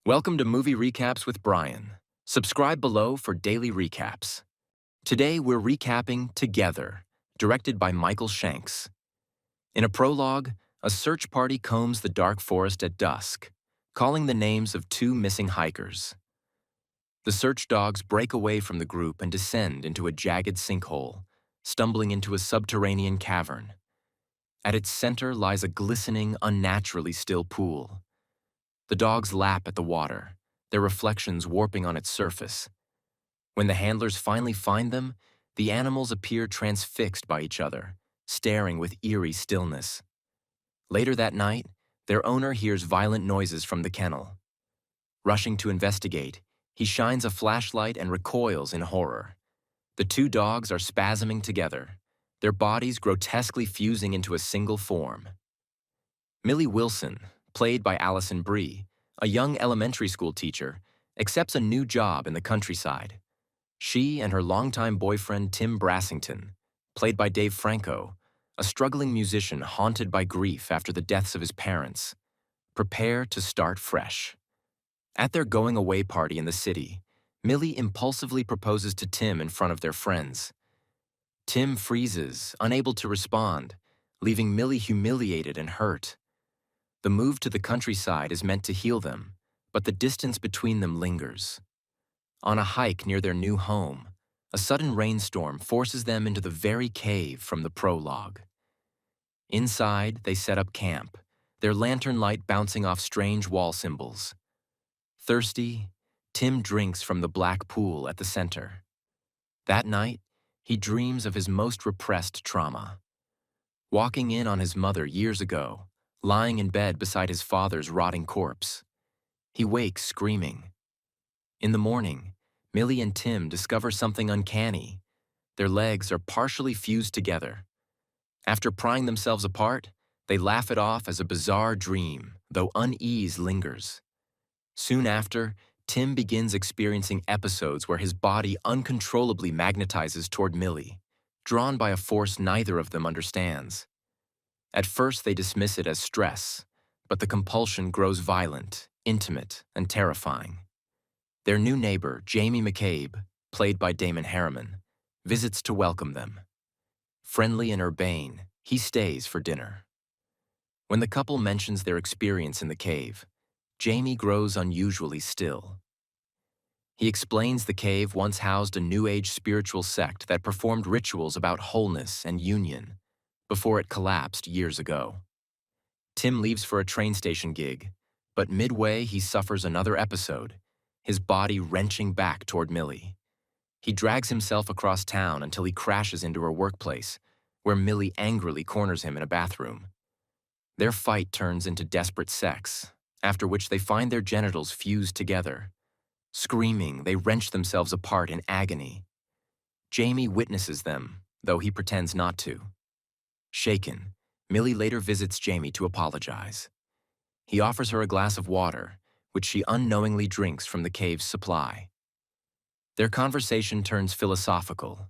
Welcome to Movie Recaps with Brian. Subscribe below for daily recaps. Today we're recapping Together, directed by Michael Shanks. In a prologue, a search party combs the dark forest at dusk, calling the names of two missing hikers. The search dogs break away from the group and descend into a jagged sinkhole, stumbling into a subterranean cavern. At its center lies a glistening, unnaturally still pool. The dogs lap at the water, their reflections warping on its surface. When the handlers finally find them, the animals appear transfixed by each other, staring with eerie stillness. Later that night, their owner hears violent noises from the kennel. Rushing to investigate, he shines a flashlight and recoils in horror. The two dogs are spasming together, their bodies grotesquely fusing into a single form. Millie Wilson, played by Allison Brie, a young elementary school teacher, accepts a new job in the countryside. She and her longtime boyfriend Tim Brassington, played by Dave Franco, a struggling musician haunted by grief after the deaths of his parents, prepare to start fresh. At their going-away party in the city, Millie impulsively proposes to Tim in front of their friends. Tim freezes, unable to respond, leaving Millie humiliated and hurt. The move to the countryside is meant to heal them, but the distance between them lingers. On a hike near their new home, a sudden rainstorm forces them into the very cave from the prologue. Inside, they set up camp, their lantern light bouncing off strange wall symbols. Thirsty, Tim drinks from the black pool at the center. That night, he dreams of his most repressed trauma. Walking in on his mother years ago, lying in bed beside his father's rotting corpse. He wakes screaming. In the morning, Millie and Tim discover something uncanny. Their legs are partially fused together. After prying themselves apart, they laugh it off as a bizarre dream, though unease lingers. Soon after, Tim begins experiencing episodes where his body uncontrollably magnetizes toward Millie, drawn by a force neither of them understands. At first, they dismiss it as stress, but the compulsion grows violent, intimate, and terrifying. Their new neighbor, Jamie McCabe, played by Damon Harriman, visits to welcome them. Friendly and urbane, he stays for dinner. When the couple mentions their experience in the cave, Jamie grows unusually still. He explains the cave once housed a New Age spiritual sect that performed rituals about wholeness and union, before it collapsed years ago. Tim leaves for a train station gig, but midway he suffers another episode, his body wrenching back toward Millie. He drags himself across town until he crashes into her workplace, where Millie angrily corners him in a bathroom. Their fight turns into desperate sex, after which they find their genitals fused together. Screaming, they wrench themselves apart in agony. Jamie witnesses them, though he pretends not to. Shaken, Millie later visits Jamie to apologize. He offers her a glass of water, which she unknowingly drinks from the cave's supply. Their conversation turns philosophical.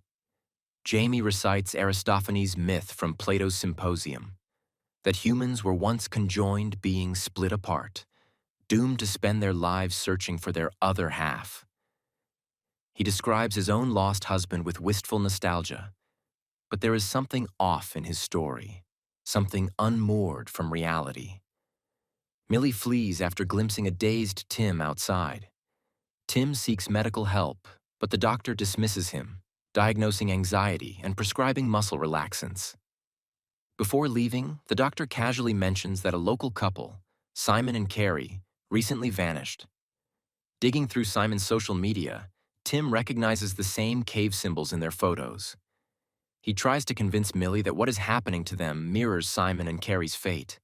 Jamie recites Aristophanes' myth from Plato's Symposium, that humans were once conjoined beings split apart, doomed to spend their lives searching for their other half. He describes his own lost husband with wistful nostalgia, but there is something off in his story, something unmoored from reality. Millie flees after glimpsing a dazed Tim outside. Tim seeks medical help, but the doctor dismisses him, diagnosing anxiety and prescribing muscle relaxants. Before leaving, the doctor casually mentions that a local couple, Simon and Carrie, recently vanished. Digging through Simon's social media, Tim recognizes the same cave symbols in their photos. He tries to convince Millie that what is happening to them mirrors Simon and Carrie's fate.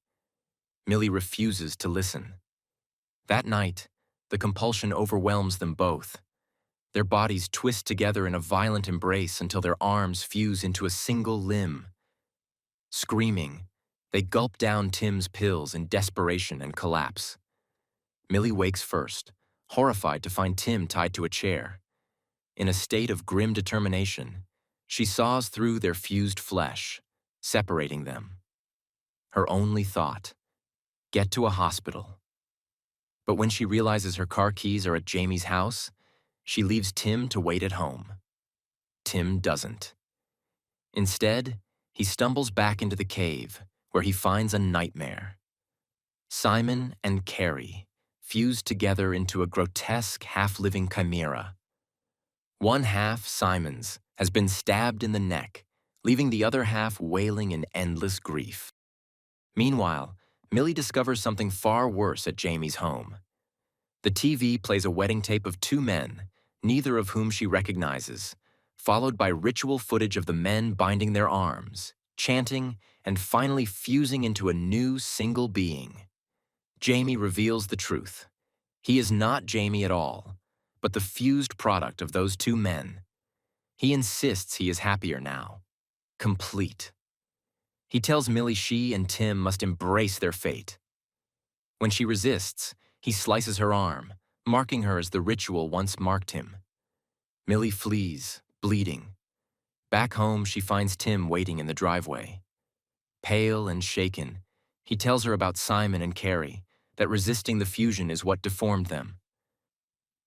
Millie refuses to listen. That night, the compulsion overwhelms them both. Their bodies twist together in a violent embrace until their arms fuse into a single limb. Screaming, they gulp down Tim's pills in desperation and collapse. Millie wakes first, horrified to find Tim tied to a chair. In a state of grim determination, she saws through their fused flesh, separating them. Her only thought, get to a hospital. But when she realizes her car keys are at Jamie's house, she leaves Tim to wait at home. Tim doesn't. Instead, he stumbles back into the cave, where he finds a nightmare. Simon and Carrie, fused together into a grotesque half-living chimera. One half, Simon's, has been stabbed in the neck, leaving the other half wailing in endless grief. Meanwhile, Millie discovers something far worse at Jamie's home. The TV plays a wedding tape of two men, neither of whom she recognizes, followed by ritual footage of the men binding their arms, chanting, and finally fusing into a new single being. Jamie reveals the truth. He is not Jamie at all, but the fused product of those two men. He insists he is happier now. Complete. He tells Millie she and Tim must embrace their fate. When she resists, he slices her arm, marking her as the ritual once marked him. Millie flees, bleeding. Back home, she finds Tim waiting in the driveway. Pale and shaken, he tells her about Simon and Carrie, that resisting the fusion is what deformed them.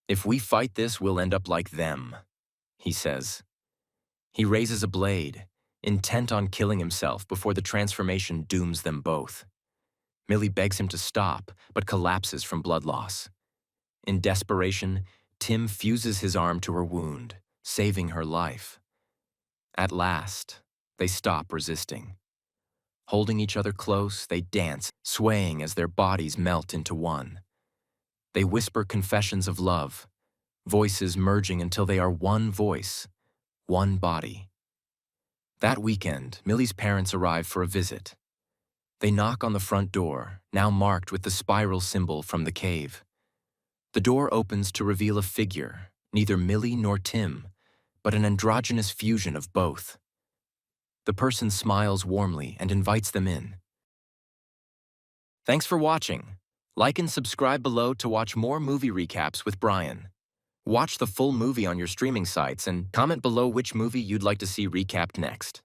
"If we fight this, we'll end up like them," he says. He raises a blade, intent on killing himself before the transformation dooms them both. Millie begs him to stop, but collapses from blood loss. In desperation, Tim fuses his arm to her wound, saving her life. At last, they stop resisting. Holding each other close, they dance, swaying as their bodies melt into one. They whisper confessions of love, voices merging until they are one voice, one body. That weekend, Millie's parents arrive for a visit. They knock on the front door, now marked with the spiral symbol from the cave. The door opens to reveal a figure, neither Millie nor Tim, but an androgynous fusion of both. The person smiles warmly and invites them in. Thanks for watching. Like and subscribe below to watch more movie recaps with Brian. Watch the full movie on your streaming sites and comment below which movie you'd like to see recapped next.